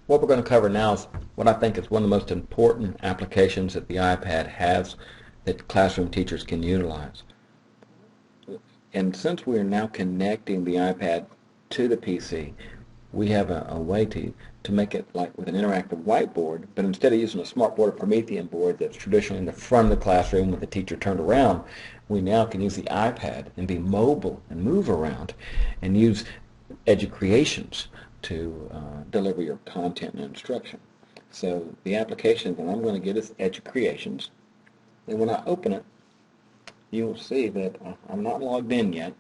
what we're going to cover now is what I think is one of the most important applications that the iPad has that classroom teachers can utilize. And since we are now connecting the iPad to the PC, we have a way to make it like with an interactive whiteboard, but instead of using a smartboard or Promethean board that's traditionally in the front of the classroom with the teacher turned around, we now can use the iPad and be mobile and move around and use Educreations to deliver your content and instruction. So the application that I'm going to get is Educreations, and when I open it, you will see that I'm not logged in yet,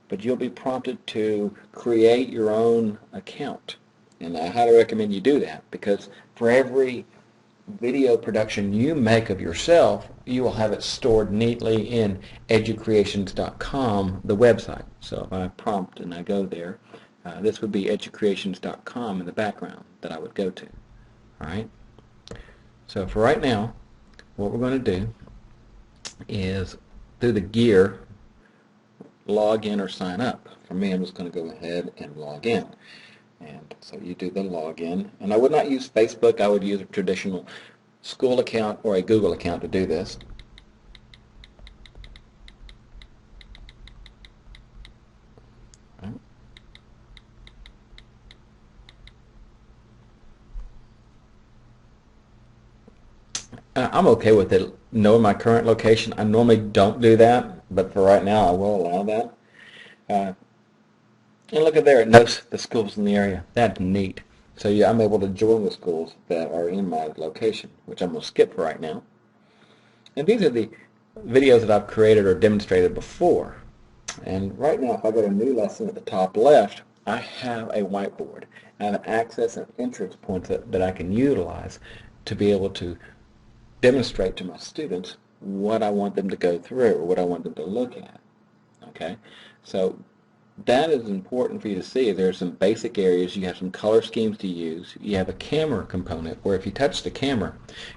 but you'll be prompted to create your own account. And I highly recommend you do that, because for every video production you make of yourself, you will have it stored neatly in educreations.com, the website. So if I prompt and I go there, this would be educreations.com in the background that I would go to. All right. So for right now, what we're going to do is through the gear, log in or sign up. For me, I'm just going to go ahead and log in. And so you do the login. And I would not use Facebook. I would use a traditional school account or a Google account to do this. I'm okay with it knowing my current location. I normally don't do that, but for right now I will allow that. And look at there, it knows the schools in the area. That's neat. So yeah, I'm able to join the schools that are in my location, which I'm going to skip for right now. And these are the videos that I've created or demonstrated before. And right now, if I go to new lesson at the top left, I have a whiteboard. I have access and entrance points that I can utilize to be able to demonstrate to my students what I want them to go through or what I want them to look at. Okay, so that is important for you to see. There are some basic areas. You have some color schemes to use. You have a camera component where if you touch the camera,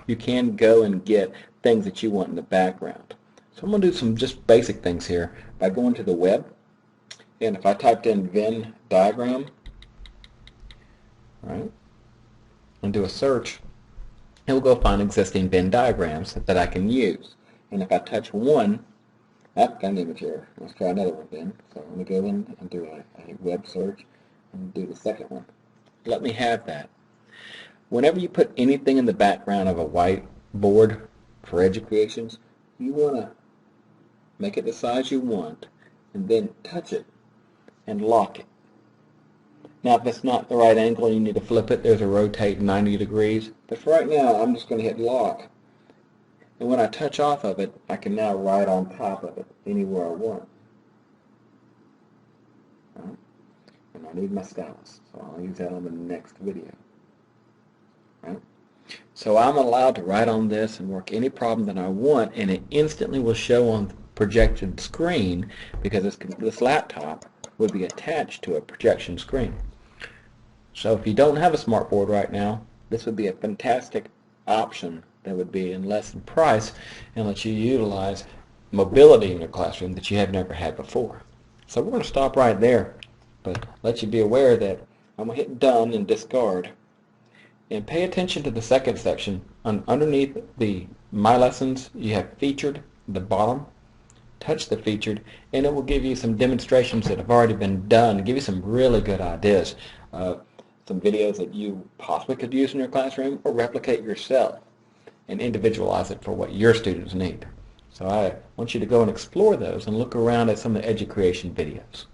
you can go and get things that you want in the background. So I'm going to do some just basic things here by going to the web. And if I typed in Venn diagram, right, and do a search, it will go find existing Venn diagrams that I can use. And if I touch one, got an image here. Let's try another one then. So I'm going to go in and do a web search and do the second one. Let me have that. Whenever you put anything in the background of a whiteboard for Educreations, you want to make it the size you want and then touch it and lock it. Now, if it's not the right angle and you need to flip it, there's a rotate 90 degrees. But for right now, I'm just going to hit lock. And when I touch off of it, I can now write on top of it anywhere I want. Right. And I need my stylus, so I'll use that on the next video. Right. So I'm allowed to write on this and work any problem that I want, and it instantly will show on the projected screen because this laptop would be attached to a projection screen. So if you don't have a smartboard right now, this would be a fantastic option that would be in less than price and let you utilize mobility in your classroom that you have never had before. So we're going to stop right there, but let you be aware that I'm going to hit done and discard. And pay attention to the second section. Underneath the My Lessons, you have featured, the bottom. Touch the featured, and it will give you some demonstrations that have already been done, give you some really good ideas, some videos that you possibly could use in your classroom or replicate yourself and individualize it for what your students need. So I want you to go and explore those and look around at some of the Educreation videos.